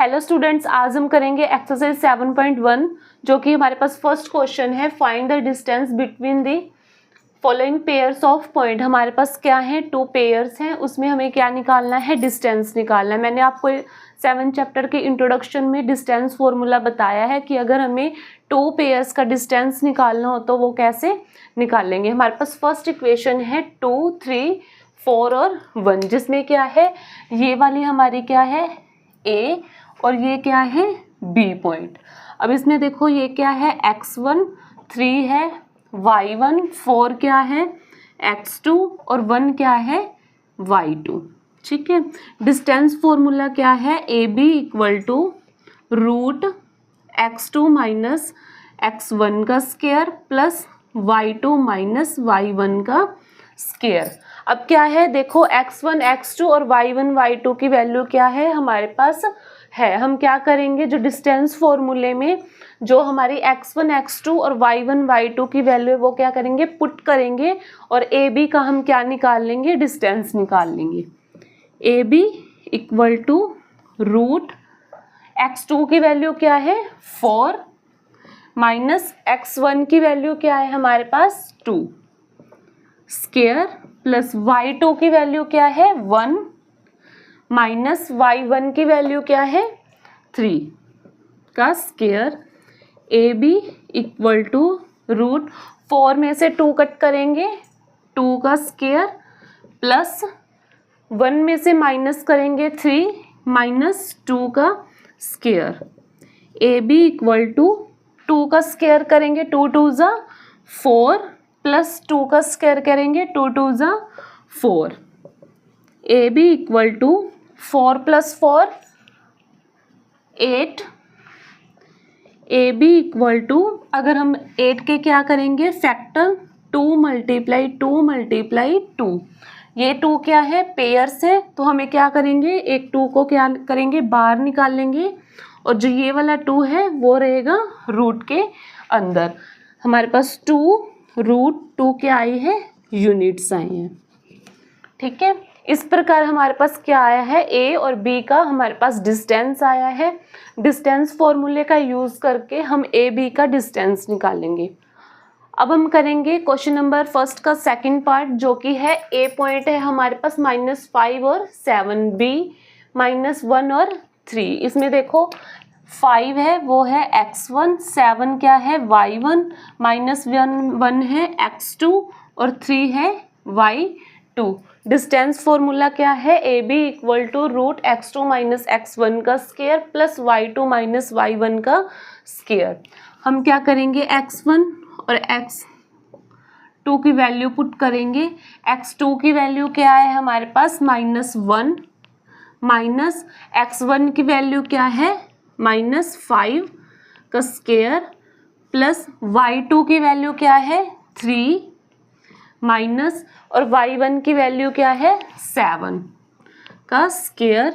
Hello students, आज हम करेंगे एक्सरसाइज 7.1 जो कि हमारे पास फर्स्ट क्वेश्चन है। Find the distance between the following pairs of point. हमारे पास क्या है, 2 पेयर्स हैं, उसमें हमें क्या निकालना है, डिस्टेंस निकालना है। मैंने आपको 7 चैप्टर के इंट्रोडक्शन में डिस्टेंस फॉर्मूला बताया है कि अगर हमें 2 पेयर्स का डिस्टेंस निकालना हो तो वो कैसे निकालेंगे। हमारे पास फर्स्ट इक्वेशन है 2, 3, 4 और 1, जिसमें क्या है, ये वाली हमारी क्या है A और ये क्या है B पॉइंट। अब इसमें देखो ये क्या है, x1 3 है, y1 4 क्या है, x2 और 1 क्या है, y2। ठीक है, डिस्टेंस फॉर्मूला क्या है, AB equal to root x2 minus x1 का square plus y2 minus y1 का स्क्वायर। अब क्या है, देखो x1 x2 और y1 y2 की वैल्यू क्या है हमारे पास है। हम क्या करेंगे, जो डिस्टेंस फॉर्मूले में जो हमारी x1 x2 और y1 y2 की वैल्यू है वो क्या करेंगे, पुट करेंगे और AB का हम क्या निकाल लेंगे, डिस्टेंस निकाल लेंगे। AB equal to root x2 की वैल्यू क्या है 4 माइनस x1 की वैल्यू क्या है हमारे पास 2 स्क्वायर प्लस y2 की वैल्यू क्या है 1 माइनस y1 की वैल्यू क्या है 3 का square. AB equal to root 4 में से 2 कट करेंगे 2 का स्क्वायर प्लस 1 में से माइनस करेंगे 3 माइनस 2 का स्क्वायर। AB इक्वल टू 2 का स्क्वायर करेंगे 2 2 ज़ा 4 प्लस 2 का स्क्वायर करेंगे 2 2 ज़ा 4। AB equal to 4 plus 4 8। AB equal to, अगर हम 8 के क्या करेंगे फैक्टर, 2 मल्टीप्लाई 2 मल्टीप्लाई 2। ये 2 क्या है, पेयर्स है, तो हमें क्या करेंगे, एक 2 को क्या करेंगे, बाहर निकाल लेंगे और जो ये वाला 2 है वो रहेगा रूट के अंदर। हमारे पास 2 रूट 2 क्या आई है, यूनिट्स आई हैं। ठीक है, इस प्रकार हमारे पास क्या आया है, A और B का हमारे पास डिस्टेंस आया है। डिस्टेंस फॉर्मूले का यूज़ करके हम AB का डिस्टेंस निकालेंगे। अब हम करेंगे क्वेश्चन नंबर फर्स्ट का सेकंड पार्ट, जो कि है A पॉइंट है हमारे पास -5 और 7, B -1 और 3। इसमें देखो 5 है वो है x1, 7 क्या है y1, -1 है x2 और 3 है y2। डिस्टेंस फॉर्मूला क्या है, AB equal to root x2 minus x1 का square plus y2 minus y1 का स्क्वायर। हम क्या करेंगे, x1 और x2 की वैल्यू पुट करेंगे। x2 की वैल्यू क्या है हमारे पास -1 माइनस x1 की वैल्यू क्या है -5 का स्क्वायर प्लस y2 की वैल्यू क्या है 3 माइनस और y1 की वैल्यू क्या है 7 का स्क्वायर।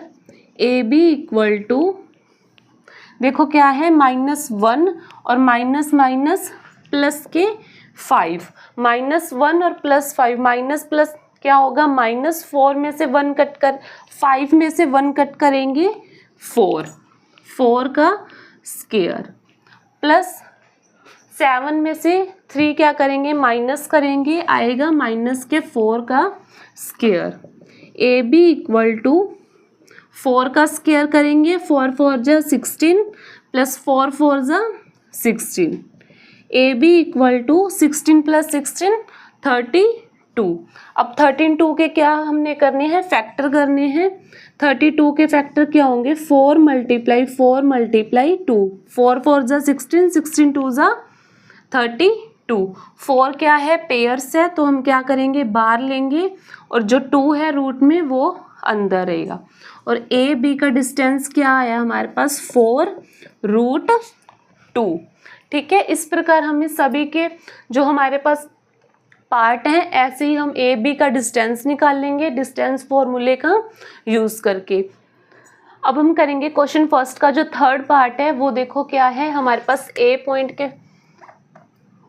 AB इक्वल टू, देखो क्या है -1 और माइनस माइनस प्लस के 5, -1 और +5 माइनस प्लस क्या होगा, -4 में से 1 कट कर 5 में से 1 कट करेंगे 4 का स्क्वायर प्लस 7 में से 3 क्या करेंगे, माइनस करेंगे, आएगा -4 का स्क्वायर। AB इक्वल टू 4 का स्क्वायर करेंगे, 4 4 जा 16 प्लस 4 4 जा 16। AB equal to 16 plus 16 32। अब 32 के क्या हमने करने हैं, फैक्टर करने हैं। 32 के फैक्टर क्या होंगे, 4 मल्टीप्लाई 4 मल्टीप्लाई 2, 4 4 जा 16, 16 2 जा 32। 4 क्या है, पेयर्स है, तो हम क्या करेंगे, बाहर लेंगे और जो 2 है रूट में वो अंदर रहेगा। और AB का डिस्टेंस क्या आया हमारे पास 4 रूट 2। ठीक है, इस प्रकार हमें सभी के जो हमारे पास पार्ट हैं ऐसे ही हम AB का डिस्टेंस निकाल लेंगे डिस्टेंस फॉर्मूले का यूज़ करके। अब हम करेंगे क्वेश्चन फर्स्ट का जो थर्ड पार्ट है वो देखो क्या है, हमारे पास A पॉइंट के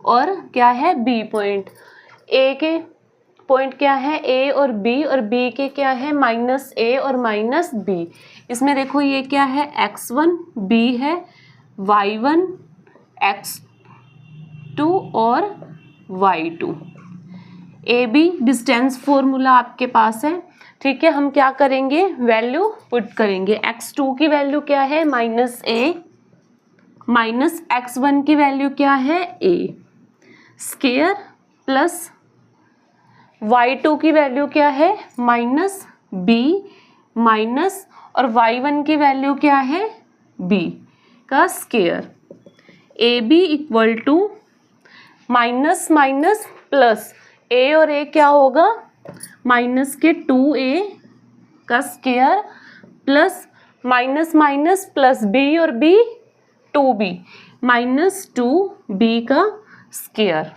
और क्या है B पॉइंट। A के पॉइंट क्या है ए और बी के क्या है माइनस ए और माइनस बी। इसमें देखो ये क्या है x1 b है, y1 x2 और y2। A B distance formula आपके पास है, ठीक है। हम क्या करेंगे, वैल्यू पुट करेंगे। x2 की वैल्यू क्या है माइनस ए, माइनस x1 की वैल्यू क्या है a स्केयर, प्लस y2 की वैल्यू क्या है माइनस b माइनस, और y1 की वैल्यू क्या है b का square. A B equal to minus minus plus, a और a क्या होगा माइनस के 2a का square, plus minus minus plus b और b 2b माइनस 2b का square.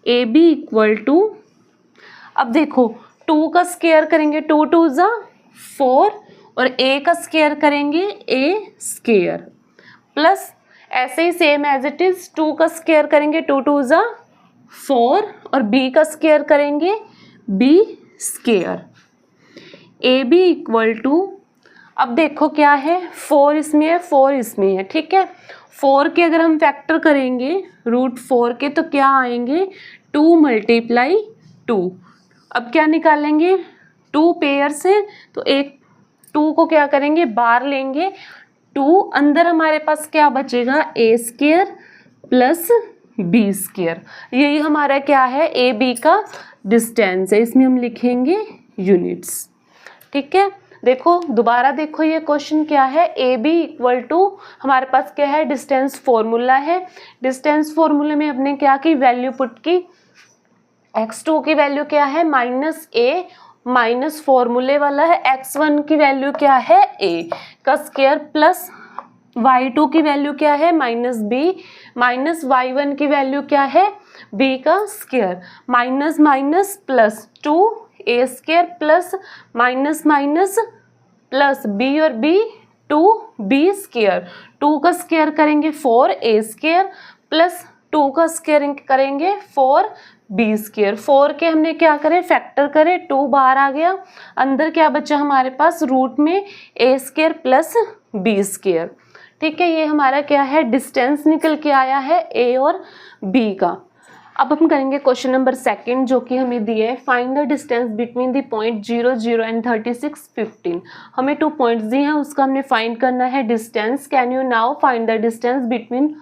A B equal to, अब देखो 2 का स्केयर करेंगे 2 2 जा 4 और a का स्केयर करेंगे a स्केयर, प्लस ऐसे ही सेम एज इट इज 2 का स्केयर करेंगे 2 2 जा 4 और b का स्केयर करेंगे b square. A B equal to, अब देखो क्या है 4 इसमें है 4 इसमें है, ठीक है। 4 के अगर हम फैक्टर करेंगे रूट 4 के तो क्या आएंगे 2 मल्टीप्लाई 2। अब क्या निकालेंगे 2 पेयर से तो एक 2 को क्या करेंगे बाहर लेंगे, 2 अंदर हमारे पास क्या बचेगा ए स्केयर प्लस बी स्केयर। यही हमारा क्या है ए बी का डिस्टेंस है, इसमें हम लिखेंगे यूनिट्स, ठीक है। देखो दोबारा देखो ये क्वेश्चन क्या है, ए बी इक्वल टू हमारे पास क्या है डिस्टेंस फॉर्मूला है। डिस्टेंस फॉर्मूले में हमने क्या की वैल्यू पुट की, x2 की वैल्यू क्या है माइनस ए माइनस फॉर्मूले वाला है x1 की वैल्यू क्या है a का स्केयर, प्लस y2 की वैल्यू क्या है माइनस b माइनस y1 की वैल्यू क्या है b का square, minus minus plus 2 a square plus minus minus plus b और b 2b स्केयर, 2 का स्केयर करेंगे 4a स्केयर प्लस 2 का स्केयर करेंगे 4b स्केयर। 4 के हमने क्या करे फैक्टर करे 2 बाहर आ गया, अंदर क्या बचा हमारे पास रूट में a square plus b square, ठीक है। ये हमारा क्या है डिस्टेंस निकल के आया है a और b का। अब हम करेंगे क्वेश्चन नंबर 2 जो कि हमें दिया है find the distance between the point 0 0 and 36 15। हमें 2 पॉइंट्स दिए हैं, उसका हमने फाइंड करना है distance. Can you now find the distance between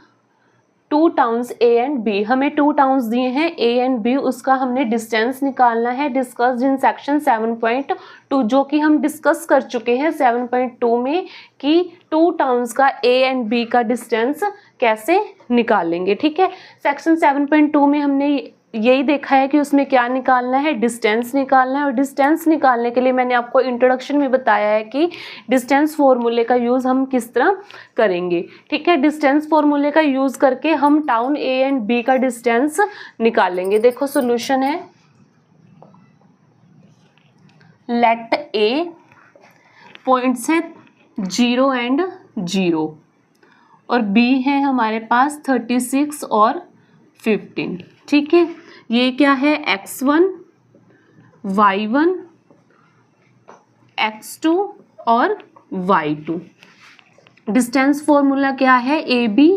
2 towns A and B. हमें 2 टाउन्स दिए हैं ए एंड बी, उसका हमने डिस्टेंस निकालना है। डिस्कस्ड इन सेक्शन 7.2 जो कि हम डिस्कस कर चुके हैं 7.2 में कि 2 टाउन्स का ए एंड बी का डिस्टेंस कैसे निकालेंगे, ठीक है। सेक्शन 7.2 में हमने यही देखा है कि उसमें क्या निकालना है डिस्टेंस निकालना है, और डिस्टेंस निकालने के लिए मैंने आपको इंट्रोडक्शन में बताया है कि डिस्टेंस फॉर्मूले का यूज़ हम किस तरह करेंगे, ठीक है। डिस्टेंस फॉर्मूले का यूज़ करके हम टाउन ए एंड बी का डिस्टेंस निकालेंगे। देखो सॉल्यूशन है, लेट ए पॉइंट्स है 0 एंड 0 और b है हमारे पास 36 और 15, ठीक है। ये क्या है x1 y1 x2 और y2। डिस्टेंस फॉर्मूला क्या है A B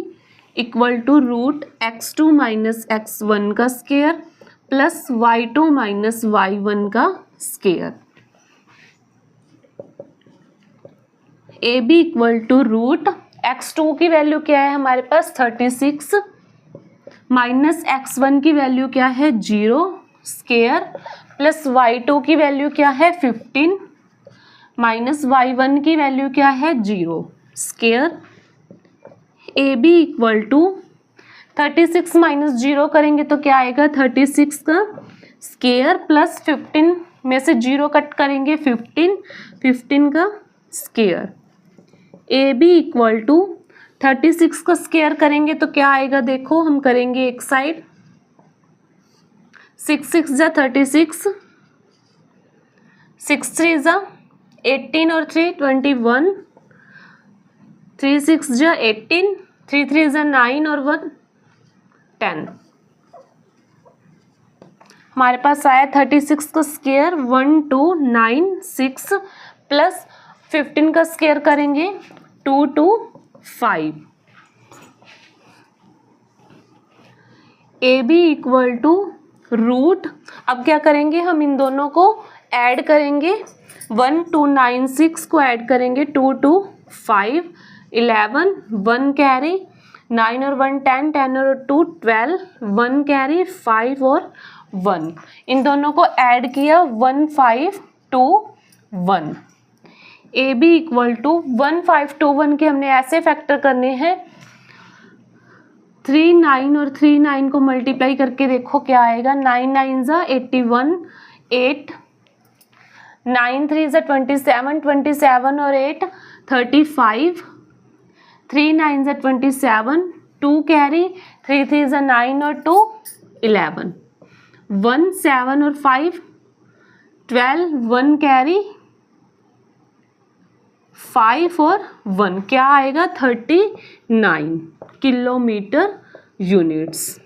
equal to root x2 minus x1 का square plus y2 minus y1 का square. A B equal to root x2 की वैल्यू क्या है हमारे पास 36 माइनस x1 की वैल्यू क्या है 0 स्केयर प्लस y2 की वैल्यू क्या है 15 माइनस y1 की वैल्यू क्या है 0 square. A B equal to 36 minus 0 करेंगे तो क्या आएगा 36 का स्केयर प्लस 15 में से 0 कट करेंगे 15 का square. A B equal to 36 का स्केयर करेंगे तो क्या आएगा, देखो हम करेंगे एक साइड 6 6 जा 36 6 3 जा 18 और 3 21 3 6 जा 18 3 3 जा 9 और 1 10। हमारे पास आया 36 का स्क्वायर 1296 प्लस 15 का स्क्वायर करेंगे 225। A B equal to root, अब क्या करेंगे हम इन दोनों को ऐड करेंगे, 1296 को ऐड करेंगे 225, 11 1 कैरी, 9 और 1 10, 10 और 2 12, 1 कैरी 5 और 1, इन दोनों को ऐड किया 1521। ए बी इक्वल टू 1521 के हमने ऐसे फैक्टर करने हैं, 3 9 और 3 9 को मल्टीप्लाई करके देखो क्या आएगा, 9 9 ज़ा 81, 8 9 3 ज़ा 27, 27 और 8 35, 3 9 ज़ा 27, 2 कैरी, 3 3 ज़ा 9 और 2 11, 1 7 और 5 12, 1 कैरी 5 और 1, क्या आएगा 39 किलोमीटर यूनिट्स।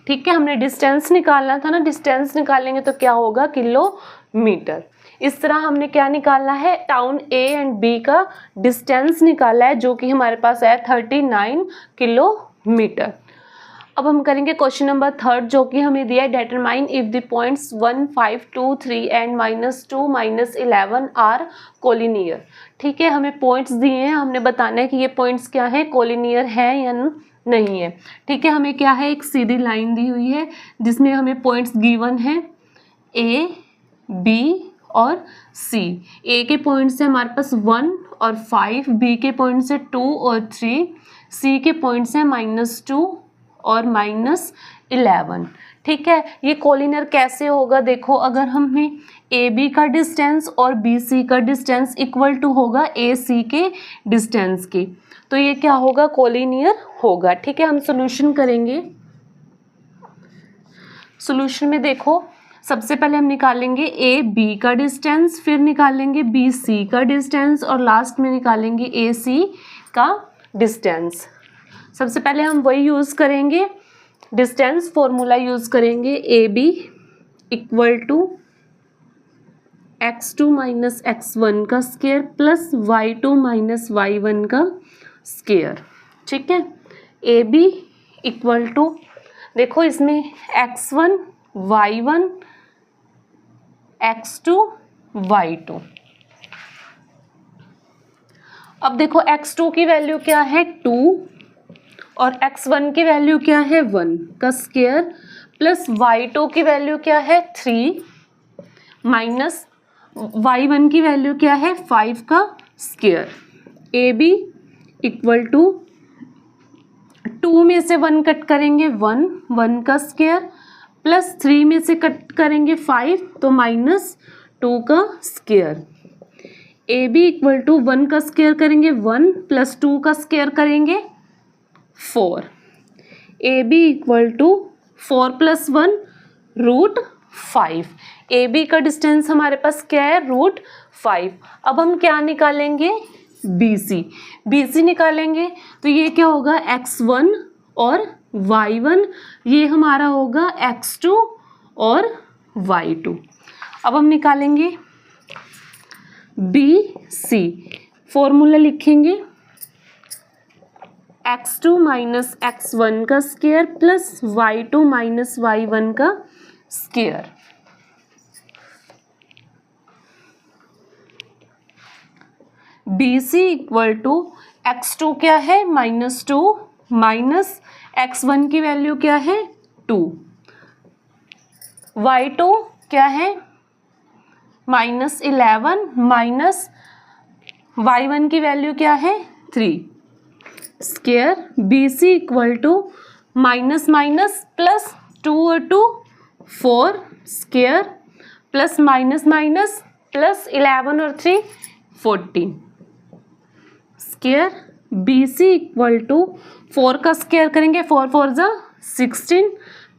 ठीक है, हमने डिस्टेंस निकालना था ना, डिस्टेंस निकालेंगे तो क्या होगा किलोमीटर। इस तरह हमने क्या निकालना है, टाउन ए एंड बी का डिस्टेंस निकाला है जो कि हमारे पास है 39 किलोमीटर। अब हम करेंगे क्वेश्चन नंबर 3 जो कि हमें दिया है, determine if the points 1 5 2 3 and -2 -11 are collinear. ठीक है, हमें पॉइंट्स दिए हैं, हमने बताना है कि ये पॉइंट्स क्या है, कोलिनियर है या नहीं है। ठीक है, हमें क्या है, एक सीधी लाइन दी हुई है जिसमें हमें पॉइंट्स गिवन है ए बी और सी। ए के पॉइंट से हमारे पास 1 और 5, बी के पॉइंट से 2 और 3, सी के पॉइंट से -2 और -11। ठीक है, ये कोलिनियर कैसे होगा, देखो अगर हमें ए बी का डिस्टेंस और बी सी का डिस्टेंस इक्वल टू होगा ए सी के डिस्टेंस की, तो ये क्या होगा, कोलिनियर होगा। ठीक है, हम सॉल्यूशन करेंगे। सॉल्यूशन में देखो, सबसे पहले हम निकालेंगे ए बी का डिस्टेंस, फिर निकालेंगे बी सी का डिस्टेंस और लास्ट में निकालेंगे ए सी का डिस्टेंस। सबसे पहले हम वही यूज़ करेंगे, डिस्टेंस फॉर्मूला यूज़ करेंगे, A B equal to x2 minus x1 का square plus y2 minus y1 का स्क्वायर। ठीक है, ए बी इक्वल टू, देखो इसमें x1 y1 x2 y2। अब देखो x2 की वैल्यू क्या है 2 और x1 की वैल्यू क्या है 1 का स्क्वायर प्लस y2 की वैल्यू क्या है 3 माइनस y1 की वैल्यू क्या है 5 का square. A B equal to 2 में से 1 कट करेंगे 1 1 का स्क्वायर प्लस 3 में से कट करेंगे 5 तो -2 का square. A B equal to 1 का स्क्वायर करेंगे 1 प्लस 2 का स्क्वायर करेंगे 4। A B equal to 4 + 1 √5। A B का डिस्टेंस हमारे पास क्या है √5। अब हम क्या निकालेंगे, बी सी। बी सी निकालेंगे तो ये क्या होगा x1 और y1, ये हमारा होगा x2 और y2। अब हम निकालेंगे बी सी, फॉर्मूला लिखेंगे x2 माइनस x1 का square plus y2 minus y1 का square. B C equal to x2 क्या है -2 माइनस x1 की वैल्यू क्या है 2, y2 क्या है -11 माइनस y1 की वैल्यू क्या है 3 square. B C equal to minus minus plus 2 और 2 4 square plus minus minus plus 11 और 3 14 square. B C equal to 4 का स्क्वायर करेंगे 4 4 ज़ा 16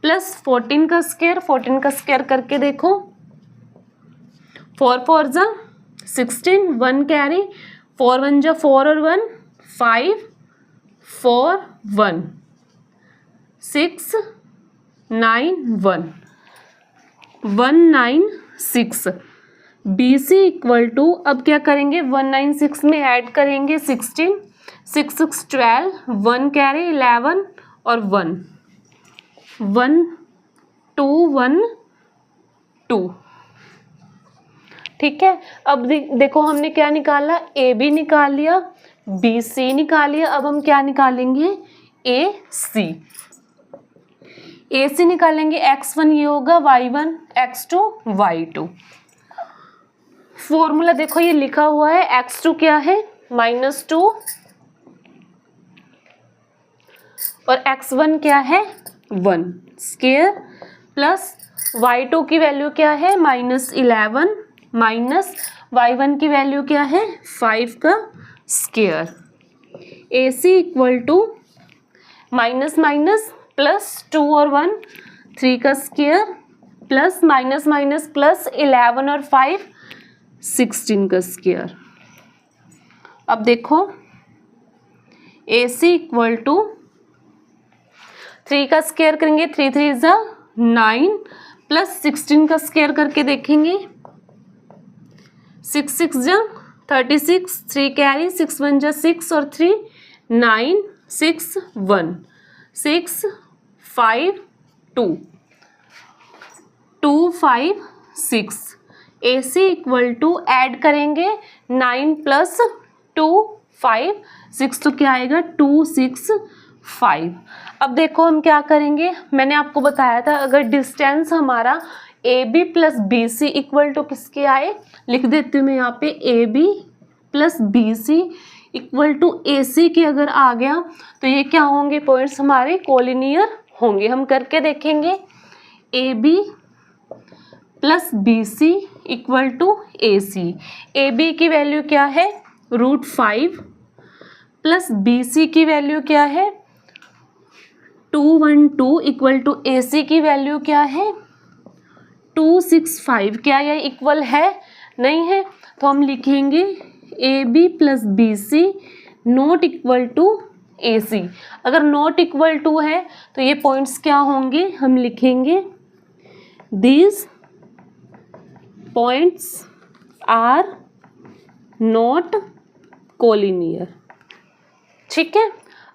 प्लस 14 का स्क्वायर करके देखो 4 4 ज़ा 16 1 कैरी 4 1 ज़ा 4 और 1 5 4 1 6 9 1 196। बी सी इक्वल टू, अब क्या करेंगे 196 में ऐड करेंगे 16, 6 6 12, 1 कैरी 11 और 1 1 2 1 2। ठीक है, अब देखो हमने क्या निकाला, ए बी निकाल लिया, बी सी निकाल लिया, अब हम क्या निकालेंगे ए सी। ए सी निकालेंगे, x1 ये होगा y1, x2 y2। फॉर्मूला देखो ये लिखा हुआ है, x2 क्या है -2 और x1 क्या है 1 स्क्वायर प्लस y2 की वैल्यू क्या है -11 माइनस y1 की वैल्यू क्या है 5 का square. A C equal to minus minus plus 2 और 1 3 का square plus minus minus plus 11 और 5 16 का स्क्वायर। अब देखो ए सी इक्वल टू 3 का स्क्वायर करेंगे 3 3 जा 9 प्लस 16 का स्क्वायर करके देखेंगे 6 6 जा 36, 3 कैरी 6 1 जा 6 और 3 9 6 1 6 5 2 2 5 6। A C equal to add करेंगे 9 प्लस 2 5 6 तो क्या आएगा 2 6 5। अब देखो हम क्या करेंगे, मैंने आपको बताया था अगर डिस्टेंस हमारा A B plus B C equal to किसके आए, लिख देती हूँ मैं यहाँ पे A B plus B C equal to A C के अगर आ गया तो ये क्या होंगे पॉइंट्स हमारे कोलिनियर होंगे। हम करके देखेंगे A B plus B C equal to A C. A B की वैल्यू क्या है √5 प्लस बी सी की वैल्यू क्या है 212 इक्वल टू ए सी की वैल्यू क्या है 265। क्या यह इक्वल है, नहीं है, तो हम लिखेंगे A B plus B C not equal to A C. अगर नॉट इक्वल टू है तो ये पॉइंट्स क्या होंगे, हम लिखेंगे these points are not collinear. ठीक है,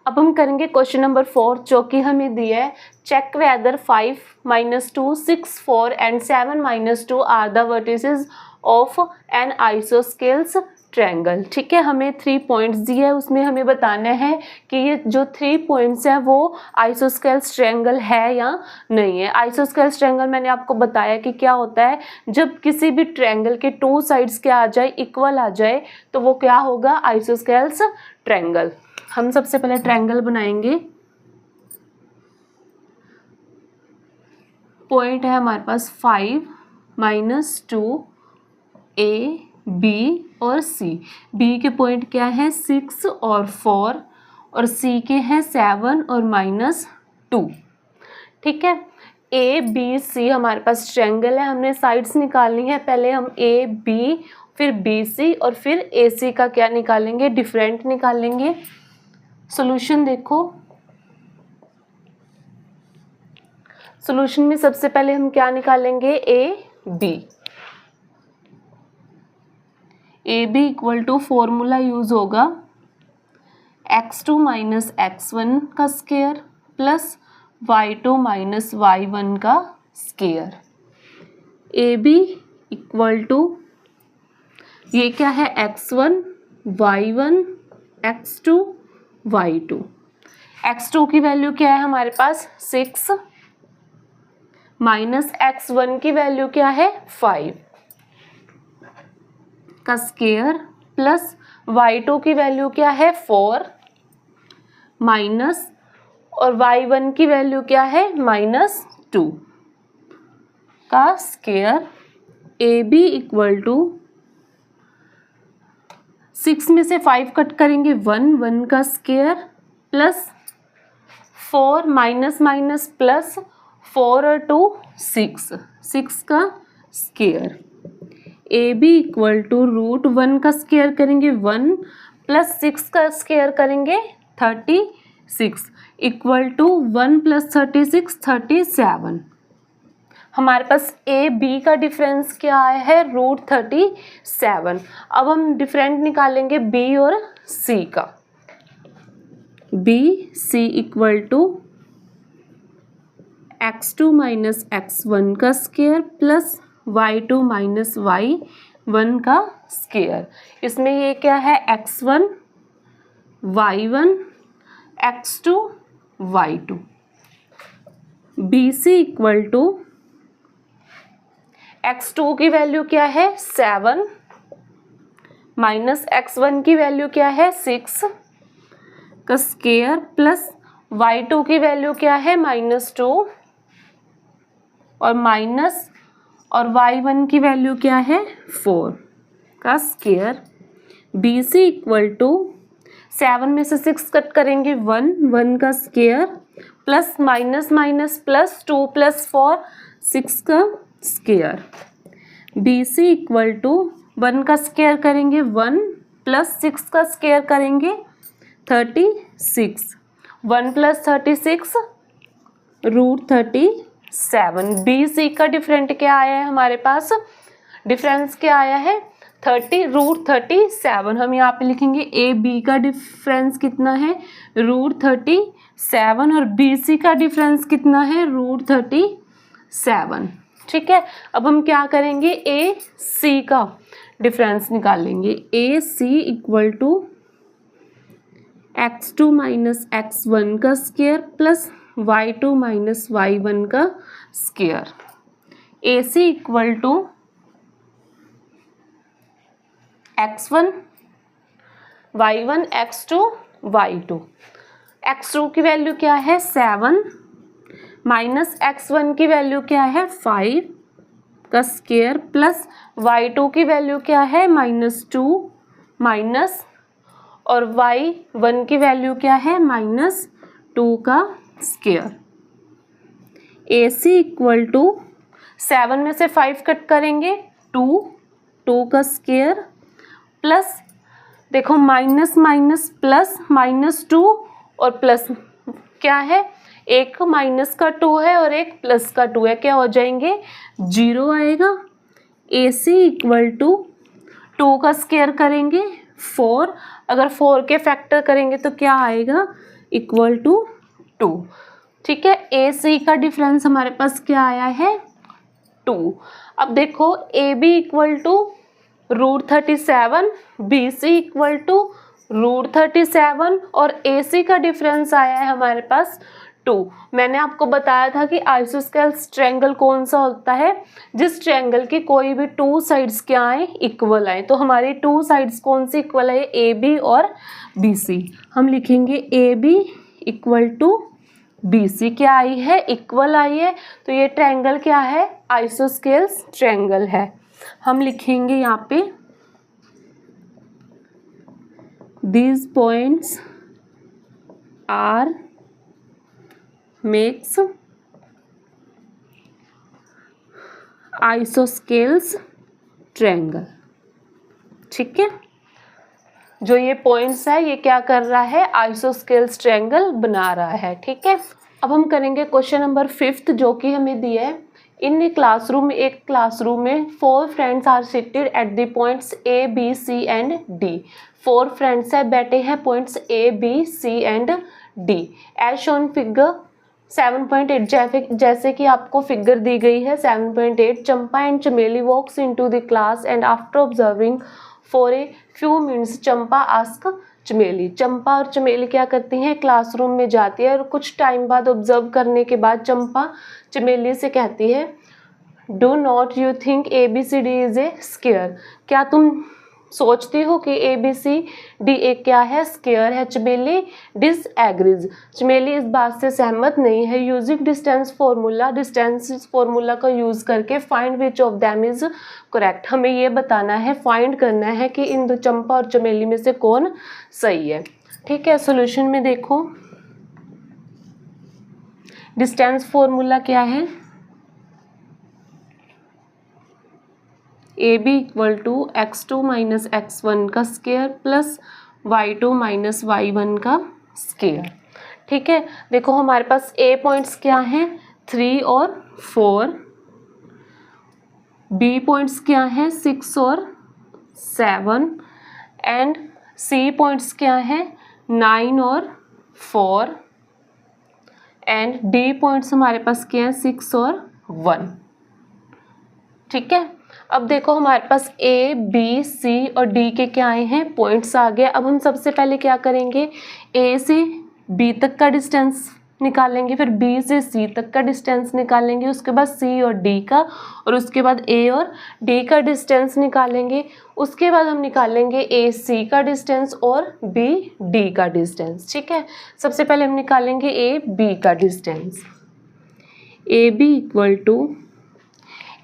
अब हम करेंगे क्वेश्चन नंबर 4 जो कि हमें दिया है check whether 5 -2 6 4 and 7 -2 are the vertices of an isosceles triangle. ठीक है, हमें 3 पॉइंट्स दिए है, उसमें हमें बताना है कि ये जो 3 पॉइंट्स है वो आइसोस्केल्स ट्रायंगल है या नहीं है। आइसोस्केल्स ट्रायंगल मैंने आपको बताया कि क्या होता है, जब किसी भी ट्रायंगल के 2 साइड्स क्या आ जाए इक्वल आ जाए तो वो क्या होगा आइसोस्केल्स ट्रायंगल। हम सबसे पहले ट्रायंगल बनाएंगे। पॉइंट है हमारे पास 5 -2 ए बी और सी। बी के पॉइंट क्या है 6 और 4 और सी के हैं 7 और -2। ठीक है, ए बी सी हमारे पास ट्रायंगल है, हमने साइड्स निकालनी है। पहले हम ए बी फिर बी सी और फिर ए सी का क्या निकालेंगे डिफरेंट निकालेंगे। सॉल्यूशन देखो, सॉल्यूशन में सबसे पहले हम क्या निकालेंगे A B equal to formula use होगा x2 माइनस x1 का square plus y2 minus y1 का square. A B equal to ये क्या है x1 y1 x2 y2। x2 की वैल्यू क्या है हमारे पास 6 माइनस x1 की वैल्यू क्या है 5 का स्क्वायर प्लस y2 की वैल्यू क्या है 4 माइनस और y1 की वैल्यू क्या है -2 का square. A B equal to 6 में से 5 कट करेंगे 1 का square plus 4 minus minus plus 4 और 2 6 का square. A B equal to √1 का स्क्वायर करेंगे 1 प्लस 6 का स्क्वायर करेंगे 36 इक्वल टू 1 प्लस 36 37। हमारे पास ए बी का डिफरेंस क्या आया है, √37। अब हम डिफरेंट निकालेंगे बी और सी का। B C equal to x2 minus x1 का square plus y2 minus y1 का स्क्वायर। इसमें ये क्या है, x1 y1 x2 y2। B C equal to x2 की वैल्यू क्या है 7 माइनस x1 की वैल्यू क्या है 6 का स्क्वायर प्लस y2 की वैल्यू क्या है -2 और माइनस और y1 की वैल्यू क्या है 4 का square. B C equal to 7 में से 6 कट करेंगे 1 का square plus minus minus plus 2 + 4 6 का square. B C equal to 1 का स्क्वायर करेंगे 1 प्लस 6 का स्क्वायर करेंगे 36। 1 + 36 √37। बी सी का डिफरेंट क्या आया है हमारे पास, डिफरेंस क्या आया है √37। हम यहाँ पे लिखेंगे ए बी का डिफरेंस कितना है √37 और बी सी का डिफरेंस कितना है √37। ठीक है, अब हम क्या करेंगे, ए सी का डिफरेंस निकालेंगे। A C equal to x2 minus x1 का square plus y2 minus y1 का square. A C equal to x1 y1 x2 y2। x2 की वैल्यू क्या है 7 माइनस x1 की वैल्यू क्या है 5 का स्क्वायर प्लस y2 की वैल्यू क्या है -2 माइनस और y1 की वैल्यू क्या है -2 का square. A C equal to 7 में से 5 कट करेंगे 2 का स्क्वायर प्लस देखो माइनस माइनस प्लस -2 और प्लस क्या है, एक माइनस का 2 है और एक प्लस का 2 है, क्या हो जाएंगे 0 आएगा। ए सी इक्वल टू 2 का स्क्वायर करेंगे 4, अगर 4 के फैक्टर करेंगे तो क्या आएगा इक्वल टू 2। ठीक है, ए सी का डिफरेंस हमारे पास क्या आया है 2। अब देखो A B equal to √37, B C equal to √37 और ए सी का डिफरेंस आया है हमारे पास 2। मैंने आपको बताया था कि आइसोस्केल्स ट्रायंगल कौन सा होता है, जिस ट्रायंगल की कोई भी 2 साइड्स क्या आए इक्वल आए। तो हमारी 2 साइड्स कौन सी इक्वल है, ए बी और बी सी। हम लिखेंगे A B equal to B C क्या आई है इक्वल आई है, तो ये ट्रायंगल क्या है आइसोस्केल्स ट्रायंगल है। हम लिखेंगे यहाँ पे these points are makes isosceles triangle। ठीक है, जो ये पॉइंट्स है ये क्या कर रहा है आइसोस्केल्स ट्रायंगल बना रहा है। ठीक है, अब हम करेंगे क्वेश्चन नंबर 5 जो कि हमें दिया है। इन क्लासरूम, एक क्लासरूम में 4 friends are seated at the points A B C and D. 4 friends है बैठे हैं points A B C and D as shown figure 7.8। जैसे कि आपको फिगर दी गई है 7.8। Champa and Chameli walks into the class and after observing for a few minutes Champa ask Chameli. Champa और चमेली क्या करती हैं, क्लासरूम में जाती है और कुछ टाइम बाद ऑब्जर्व करने के बाद चंपा चमेली से कहती है do not you think A B C D is a square. क्या तुम सोचती हो कि ए बी सी डी एक क्या है स्क्वायर है। चमेली डिसएग्रीज, चमेली इस बात से सहमत नहीं है। Using distance formula, distance formula का यूज करके find which of them is correct. हमें ये बताना है, फाइंड करना है कि इन दो चंपा और चमेली में से कौन सही है। ठीक है, सॉल्यूशन में देखो डिस्टेंस फॉर्मूला क्या है, A B equal to x2 minus x1 का square plus y2 minus y1 का स्क्वायर। ठीक है, देखो हमारे पास ए पॉइंट्स क्या हैं 3 और 4 बी पॉइंट्स क्या हैं 6 और 7 एंड सी पॉइंट्स क्या हैं 9 और 4 एंड डी पॉइंट्स हमारे पास क्या है 6 और 1। ठीक है, अब देखो हमारे पास ए बी सी और डी के क्या आए हैं पॉइंट्स आ गए। अब हम सबसे पहले क्या करेंगे, ए से बी तक का डिस्टेंस निकालेंगे, फिर बी से सी तक का डिस्टेंस निकालेंगे, उसके बाद सी और डी का, और उसके बाद ए और डी का डिस्टेंस निकालेंगे। उसके बाद हम निकालेंगे ए सी का डिस्टेंस और बी डी का डिस्टेंस। ठीक है, सबसे पहले हम निकालेंगे ए बी का distance. A B equal to,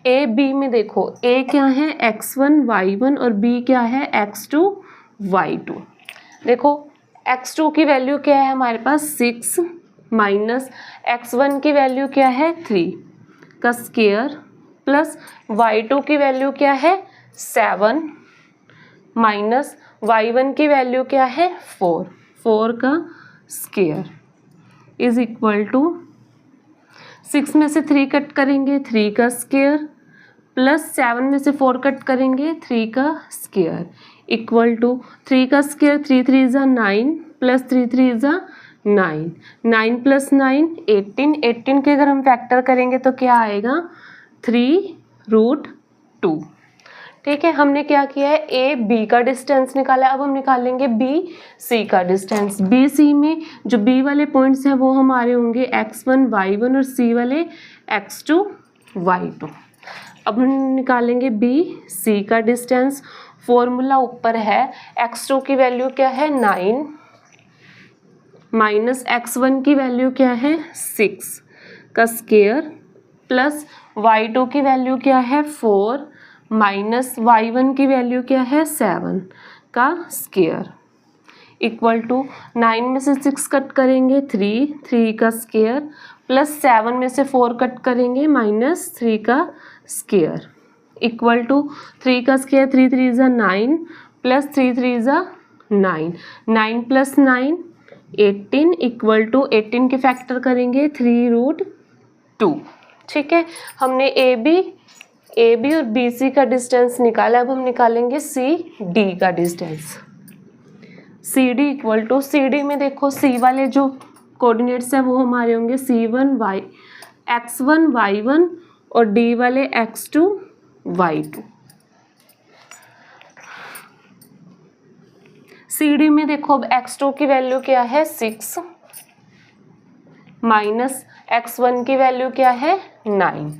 A B में देखो ए क्या है x1 y1 और b क्या है x2 y2। देखो x2 की वैल्यू क्या है हमारे पास 6 माइनस x1 की वैल्यू क्या है 3 का स्क्वायर प्लस y2 की वैल्यू क्या है 7 माइनस y1 की वैल्यू क्या है 4 का स्क्वायर इज इक्वल टू 6 में से 3 कट करेंगे 3 का स्क्वायर प्लस 7 में से 4 कट करेंगे 3 का स्क्वायर इक्वल टू 3 का स्क्वायर 3 3 ज़ा 9 प्लस 3 3 ज़ा 9, 9 प्लस 9 18, 18 के अगर हम फैक्टर करेंगे तो क्या आएगा 3√2। ठीक है, हमने क्या किया है ए बी का डिस्टेंस निकाला। अब हम निकालेंगे बी सी का डिस्टेंस। बी सी में जो बी वाले पॉइंट्स हैं वो हमारे होंगे x1 y1 और सी वाले x2 y2। अब हम निकालेंगे बी सी का डिस्टेंस। फॉर्मूला ऊपर है x2 की वैल्यू क्या है 9 माइनस x1 की वैल्यू क्या है 6 का स्क्वायर प्लस y2 की वैल्यू क्या है 4 माइनस y1 की वैल्यू क्या है 7 का स्क्वायर इक्वल टू 9 में से 6 कट करेंगे 3 का स्क्वायर प्लस 7 में से 4 कट करेंगे माइनस 3 का स्क्वायर इक्वल टू 3 का स्क्वायर 3 3 ज़ा 9 प्लस 3 3 ज़ा 9, 9 प्लस 9 18 इक्वल टू 18 के फैक्टर करेंगे 3√2। ठीक है, हमने ए बी और बी सी का डिस्टेंस निकाला। अब हम निकालेंगे सी डी का distance. C D equal to, C D में देखो सी वाले जो कोऑर्डिनेट्स हैं वो हमारे होंगे x1 y1 और डी वाले x2 y2। सी डी में देखो अब x2 की वैल्यू क्या है 6 माइनस x1 की वैल्यू क्या है 9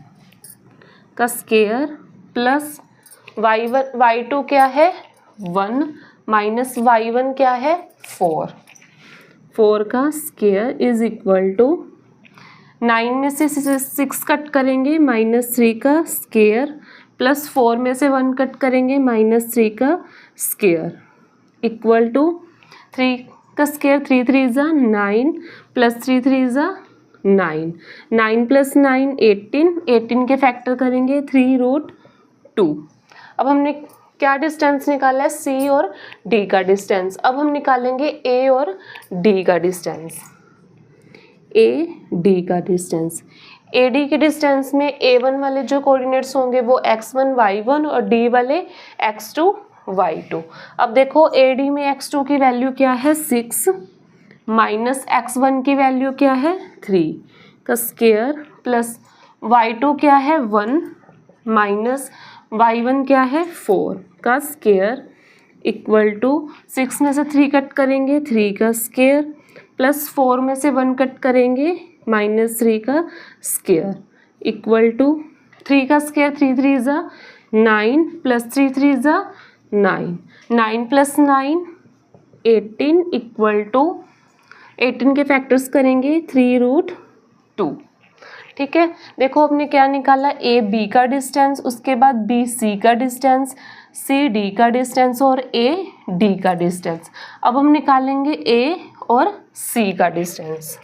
का स्क्वायर प्लस y2 क्या है 1 माइनस y1 क्या है 4 का स्क्वायर इज इक्वल टू 9 में से 6 कट करेंगे माइनस 3 का स्क्वायर प्लस 4 में से 1 कट करेंगे माइनस 3 का स्क्वायर इक्वल टू 3 का स्क्वायर 3 3 ज़ा 9 प्लस 3 3 ज़ा 9, 9 प्लस 9 18 के फैक्टर करेंगे 3√2। अब हमने क्या डिस्टेंस निकाला है सी और डी का डिस्टेंस। अब हम निकालेंगे ए और डी का डिस्टेंस। ए डी का डिस्टेंस, ए डी के डिस्टेंस में A1 वाले जो कोऑर्डिनेट्स होंगे वो x1 y1 और डी वाले x2 y2। अब देखो ए डी में x2 की वैल्यू क्या है 6 माइनस x1 की वैल्यू क्या है 3 का स्क्वायर प्लस y2 क्या है 1 माइनस y1 क्या है 4 का स्क्वायर इक्वल टू 6 में से 3 कट करेंगे 3 का स्क्वायर प्लस 4 में से 1 कट करेंगे माइनस 3 का स्क्वायर इक्वल टू 3 का स्क्वायर 3 3 ज़ा 9 प्लस 3 3 ज़ा 9, 9 प्लस 9 18 इक्वल टू 18 के फैक्टर्स करेंगे 3√2। ठीक है, देखो हमने क्या निकाला ए बी का डिस्टेंस, उसके बाद बी सी का डिस्टेंस, सी डी का डिस्टेंस और ए डी का डिस्टेंस। अब हम निकालेंगे ए और सी का डिस्टेंस।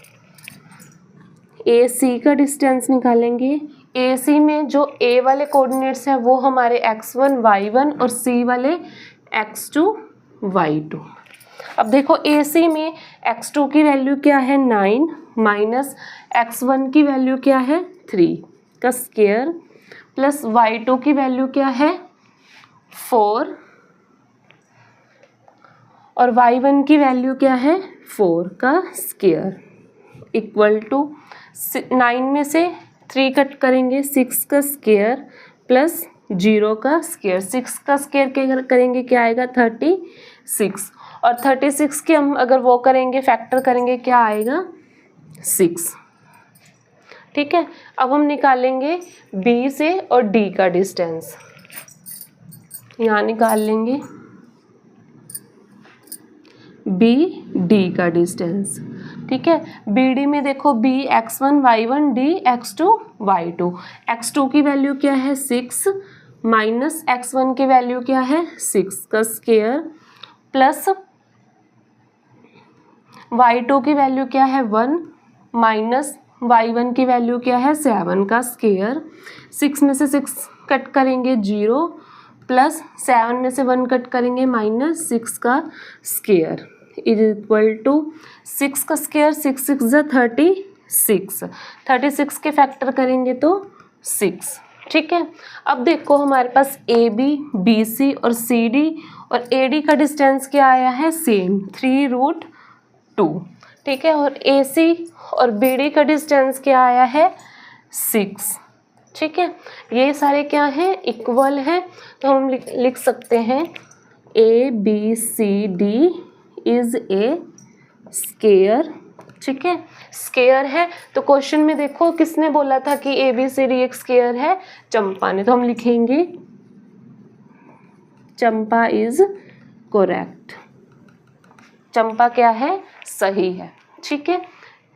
ए सी का डिस्टेंस निकालेंगे। ए सी में जो ए वाले कोऑर्डिनेट्स हैं वो हमारे x1 y1 और सी वाले x2 y2। अब देखो ए सी में x2 की वैल्यू क्या है 9 माइनस x1 की वैल्यू क्या है 3 का स्क्वायर प्लस y2 की वैल्यू क्या है 4 और y1 की वैल्यू क्या है 4 का स्क्वायर इक्वल टू 9 में से 3 कट करेंगे 6 का स्क्वायर प्लस 0 का स्क्वायर। 6 का स्क्वायर क्या करेंगे क्या आएगा 36 और 36 के हम अगर वो करेंगे फैक्टर करेंगे क्या आएगा 6। ठीक है, अब हम निकालेंगे B से और D का डिस्टेंस, यहाँ निकाल लेंगे B D का डिस्टेंस। ठीक है, BD में देखो B x1 y1 D x2 y2। x2 की वैल्यू क्या है 6 माइनस x1 की वैल्यू क्या है 6 का स्क्वायर प्लस y2 की वैल्यू क्या है 1 माइनस y1 की वैल्यू क्या है 7 का स्क्वायर। 6 में से 6 कट करेंगे 0 प्लस 7 में से 1 कट करेंगे माइनस 6 का स्क्वायर इज इक्वल टू 6 का स्क्वायर 6 6 ज़ा 36 के फैक्टर करेंगे तो 6। ठीक है, अब देखो हमारे पास AB BC और CD और AD का डिस्टेंस क्या आया है सेम 3√2। ठीक है, और AC और BD का डिस्टेंस क्या आया है 6। ठीक है, ये सारे क्या हैं इक्वल हैं, तो हम लिख सकते हैं ABCD इज ए स्क्वायर। ठीक है, स्क्वायर है तो क्वेश्चन में देखो किसने बोला था कि ABCD एक स्क्वायर है, चंपा ने, तो हम लिखेंगे चंपा इज करेक्ट, चंपा क्या है सही है। ठीक है,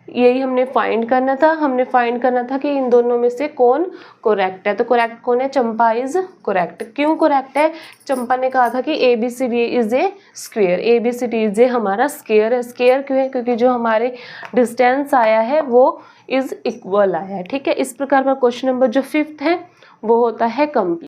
यही हमने फाइंड करना था, हमने फाइंड करना था कि इन दोनों में से कौन करेक्ट है, तो करेक्ट कौन है चंपा इज करेक्ट। क्यों करेक्ट है, चंपा ने कहा था कि ABCD is a square, ABCD is a हमारा स्क्वायर है। स्क्वायर क्यों है, क्योंकि जो हमारे डिस्टेंस आया है वो इज इक्वल आया है। ठीक है, इस प्रकार का क्वेश्चन नंबर जो 5th है वो होता है कंप्लीट।